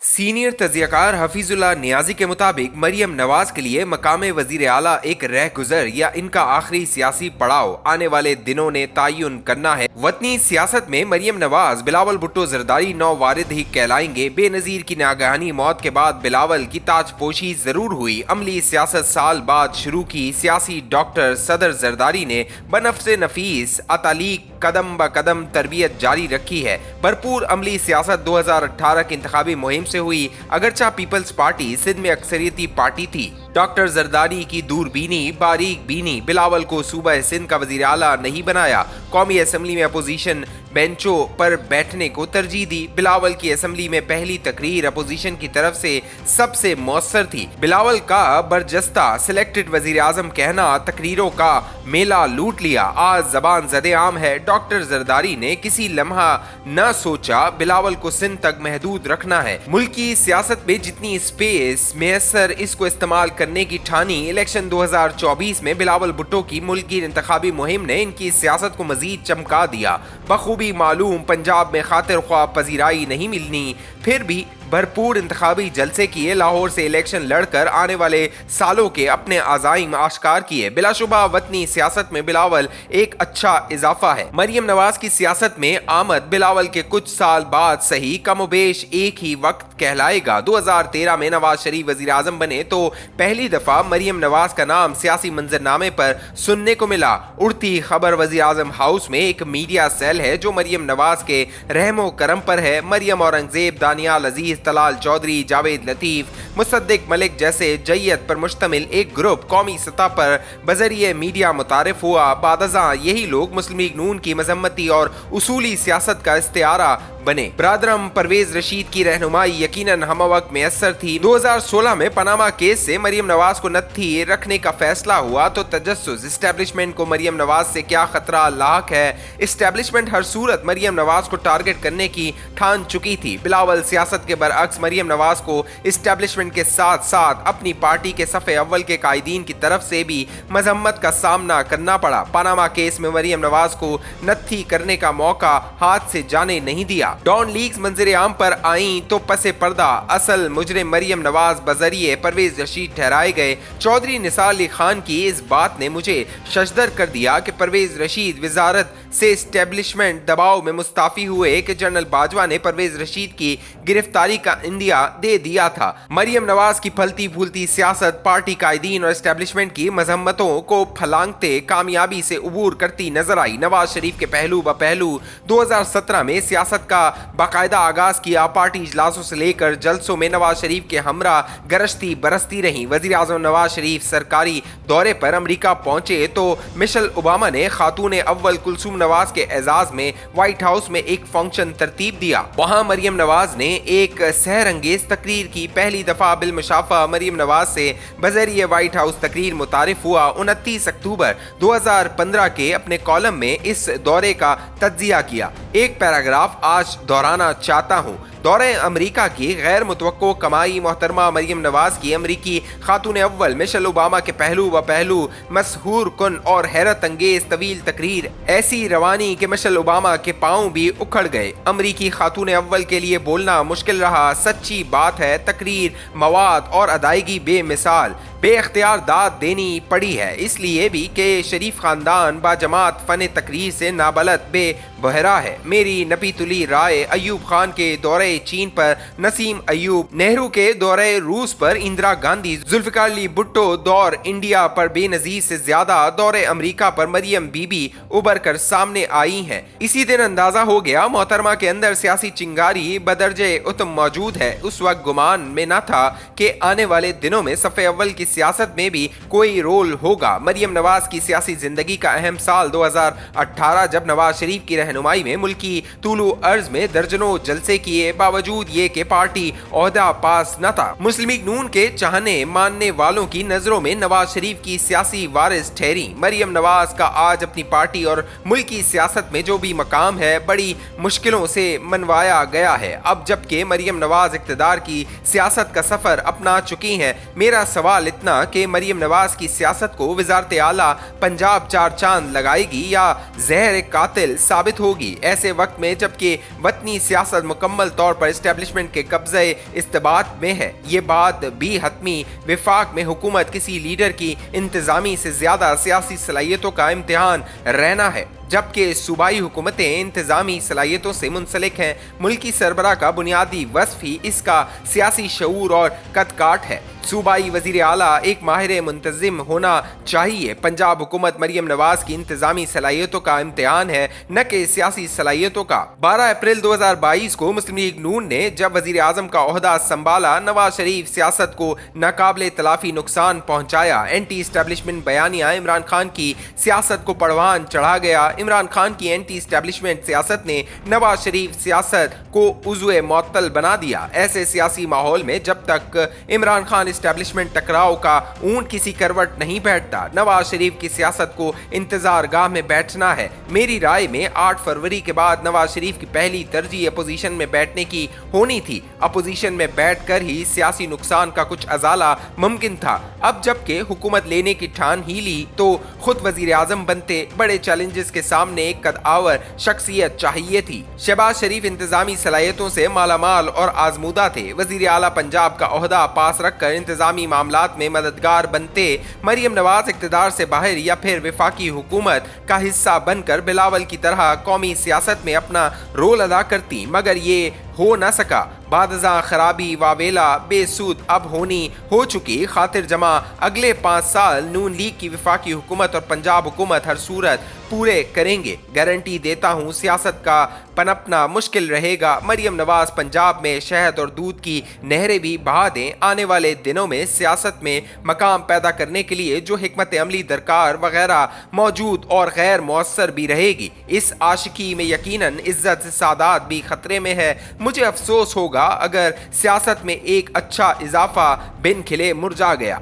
Senior तज्जियाकार Hafizullah Niazi के मुताबिक मरियम नवाज के लिए मकाम वजीर आला एक रह गुजर या इनका आखिरी सियासी पड़ाव आने वाले दिनों ने तयन करना है। वतनी सियासत में मरियम नवाज बिलावल भुट्टो जरदारी नौ वारिद ही कहलाएंगे। बेनजीर की नागहानी मौत के बाद बिलावल की ताजपोशी जरूर हुई। अमली सियासत साल बाद शुरू की सियासी डॉक्टर सदर जरदारी ने बनफ्से नफीस अतालीक कदम ब कदम तरबियत जारी रखी है। भरपूर अमली सियासत 2018 की इंतखाबी मुहिम से हुई। अगरचा पीपल्स पार्टी सिंध में अक्सरियती पार्टी थी, डॉक्टर जरदारी की दूरबीनी बारीक बीनी बिलावल को सूबा सिंध का वजीर आला नहीं बनाया। कौमी असम्बली में अपोजिशन बेंचों पर बैठने को तरजीह दी। बिलावल की असम्बली में पहली तकरीर अपोजिशन की तरफ से सबसे मौसर थी। बिलावल का बरजस्ता सिलेक्टेड वजीर आजम कहना तकरीरों का मेला लूट लिया। आज जबान जदे आम है। डॉक्टर जरदारी ने किसी लम्हा न सोचा बिलावल को सिंध तक महदूद रखना है। मुल्की सियासत में जितनी स्पेस मैसर इसको इस्तेमाल करने की ठानी। इलेक्शन 2024 में बिलावल भुट्टो की मुल्की इंतखाबी मुहिम ने इनकी सियासत को मजीद चमका दिया। बखूबी मालूम पंजाब में खातिर ख्वाह पजीराई नहीं मिलनी, फिर भी भरपूर इंतखाबी जलसे किए। लाहौर से इलेक्शन लड़कर आने वाले सालों के अपने अज़ाइम आश्कार किए। बिलाशुबा वतनी सियासत में बिलावल एक अच्छा इजाफा है। मरियम नवाज की सियासत में आमद बिलावल के कुछ साल बाद सही कमोबेश एक ही वक्त कहलाएगा। 2013 में नवाज शरीफ वजीर आजम बने तो पहली दफा मरियम नवाज का नाम सियासी मंजरनामे पर सुनने को मिला। उड़ती खबर वजीर आजम हाउस में एक मीडिया सेल है जो मरियम नवाज के रहमो करम पर है। मरियम औरंगजेब, दानियाल अजीज, तलाल चौधरी, जावेद लतीफ, मुसद्दिक मलिक जैसे जय्यत पर मुश्तमिल एक ग्रुप कौमी सतह पर बजरिए मीडिया मुतारिफ हुआ। बादज़ां यही लोग मुस्लिम लीग नून की मजम्मती और उसूली सियासत का इस्तिआरा बने। ब्रादरम परवेज रशीद की रहनुमाई यकीनन हम वक्त मैसर थी। 2016 में पनामा केस से मरियम नवाज को नत्थी रखने का फैसला हुआ तो तजस्सुस इस्टेब्लिशमेंट को मरियम नवाज से क्या खतरा लाक है। इस्टेब्लिशमेंट हर सूरत मरियम नवाज को टारगेट करने की ठान चुकी थी। बिलावल सियासत के बरअक्स मरियम नवाज को इस्टेब्लिशमेंट के साथ साथ अपनी पार्टी के सफ़े अव्वल के कायदीन की तरफ से भी मजम्मत का सामना करना पड़ा। पनामा केस में मरियम नवाज को नत्थी करने का मौका हाथ से जाने नहीं दिया। डॉन लीग्स मंजर आम पर आई तो पसे पर्दा असल मुजरिम मरियम नवाज बजरिए परवेज रशीद ठहराए गए। चौधरी निसार अली खान की इस बात ने मुझे शशदर कर दिया कि परवेज रशीद वजारत से इस्टेब्लिशमेंट दबाव में मुस्ताफी हुए कि जनरल बाजवा ने परवेज रशीद की गिरफ्तारी का इंदिया दे दिया था। मरियम नवाज की फलती फूलती सियासत पार्टी कायदीन और इस्टेब्लिशमेंट की मजम्मतों को फलांगते कामयाबी से उबूर करती नजर आई। नवाज शरीफ के पहलू ब पहलू 2017 में सियासत का बाकायदा आगाज किया। पार्टी इजलासों से लेकर जलसों में नवाज शरीफ के हमरा गरजती बरसती रही। वजीर आजम नवाज शरीफ सरकारी दौरे पर अमरीका पहुंचे तो मिशेल ओबामा ने खातून अव्वल कुलसूम नवाज के एजाज में व्हाइट हाउस में एक फंक्शन तरतीब दिया। वहां मरियम नवाज ने एक सहरंगेज तकरीर की। पहली दफा बिल मुशाफा मरियम नवाज से बजरिए व्हाइट हाउस तकरीर मुतारिफ हुआ। 29 अक्टूबर 2015 के अपने कॉलम में इस दौरे का तज्जिया किया। एक पैराग्राफ आज दोहराना चाहता हूँ। दौरे अमरीका की गैर मुतवक्को कमाई मोहतरमा मरियम नवाज की अमरीकी खातून अव्वल मिशेल ओबामा के पहलू व पहलू मशहूर कुन और हैरत अंगेज तवील तकरीर ऐसी रवानी कि मिशेल ओबामा के पांव भी उखड़ गए। अमरीकी खातून अव्वल के लिए बोलना मुश्किल रहा। सच्ची बात है तकरीर, मवाद और अदायगी बेमिसाल बेख्तियार दाद देनी पड़ी है। इसलिए भी कि शरीफ खानदान बाजमात फन तकरीर से नाबलद बेबहरा है। मेरी नपीतुली राय अयूब खान के दौरे चीन पर, नसीम अयूब, नेहरू के दौरे रूस पर, इंदिरा गांधी, जुल्फिकार अली भुट्टो दौर इंडिया पर बेनजीर से ज्यादा दौरे अमरीका पर मरियम बीबी उबर कर सामने आई हैं। इसी दिन अंदाजा हो गया मोहतरमा के अंदर सियासी चिंगारी बदरजे उत्तम मौजूद है। उस वक्त गुमान में न था कि आने वाले दिनों में सफ़े अव्वल की सियासत में भी कोई रोल होगा। मरियम नवाज की सियासी जिंदगी का अहम साल 2018 जब नवाज शरीफ की रहनुमाई में मुल्की तूलू अर्ज में दर्जनों जलसे किए बावजूद ये कि पार्टी ओहदा पास न था। मुस्लिम लीग नून के चाहने मानने वालों की नजरों में नवाज शरीफ की सियासी वारिस ठहरी। मरियम नवाज का आज अपनी पार्टी और मुल्क की सियासत में जो भी मकाम है बड़ी मुश्किलों से मनवाया गया है। अब जबकि मरियम नवाज इक्तदार की सियासत का सफर अपना चुकी हैं, मेरा सवाल सपना कि मरियम नवाज की सियासत को वजारत आला पंजाब चार चांद लगाएगी या जहर कातिल साबित होगी। ऐसे वक्त में जबकि वतनी सियासत मुकम्मल तौर पर एस्टेब्लिशमेंट के कब्जे इस्तेबात में है, ये बात भी हतमी विफाक में हुकूमत किसी लीडर की इंतजामी से ज्यादा सियासी सलाहियतों का इम्तिहान रहना है। जबकि सूबाई हुकूमतें इंतजामी सलाहियतों से मुंसलिक हैं, मुल्की सरबराह का बुनियादी वस्फ ही इसका सियासी शऊर और कदकाठ है। सूबाई वजीर आला एक माहिर मुंतजिम होना चाहिए। पंजाब हुकूमत मरियम नवाज की इंतजामी सलाहियतों का इम्तिहान है, न कि सियासी सलाहियतों का। 12 अप्रैल 2022 को मुस्लिम लीग नून ने जब वजीर आजम का ओहदा संभाला, नवाज शरीफ सियासत को नाकाबिले तलाफी नुकसान पहुंचाया। एंटी इस्टेब्लिशमेंट बयानिया इमरान खान की सियासत को पड़वान चढ़ा गया। इमरान खान की एंटी इस्टेब्लिशमेंट सियासत ने नवाज शरीफ सियासत को उज़्वे मुअत्तल बना दिया। ऐसे सियासी माहौल में जब तक इमरान खान इस्टेब्लिशमेंट टकराव का ऊंट किसी करवट नहीं बैठता, नवाज शरीफ की सियासत को इंतजार गाह में बैठना है। मेरी राय में 8 फरवरी के बाद नवाज शरीफ की पहली तरजीह अपोजिशन में बैठने की होनी थी। अपोजिशन में बैठकर ही सियासी नुकसान का कुछ अजाला मुमकिन था। अब जबकि हुकूमत लेने की ठान ही ली तो खुद वजीर आजम बनते। बड़े चैलेंजेस के सामने एक कदआवर शख्सियत चाहिए थी। शहबाज शरीफ इंतजामी सलाहियतों से मालामाल और आजमूदा थे। वजीर आला पंजाब का ओहदा पास रखकर इंतजामी मामलात में मददगार बनते। मरियम नवाज इक़्तिदार से बाहर या फिर वफाकी हुकूमत का हिस्सा बनकर बिलावल की तरह कौमी सियासत में अपना रोल अदा करती, मगर ये हो न सका। बादजा खराबी वावेला बेसूद अब होनी हो चुकी। खातिर जमा अगले 5 साल नून लीग की वफाकी हुकूमत और पंजाब हुकूमत हर सूरत पूरे करेंगे। गारंटी देता हूँ सियासत का पनपना मुश्किल रहेगा। मरियम नवाज पंजाब में शहद और दूध की नहरें भी बहा दें। आने वाले दिनों में सियासत में मकाम पैदा करने के लिए जो हिकमत अमली दरकार वगैरह मौजूद और गैर मौसर भी रहेगी। इस आशिकी में यकीनन इज्जत सादात भी खतरे में है। मुझे अफसोस होगा अगर सियासत में एक अच्छा इजाफा बिन खिले मुरझा गया।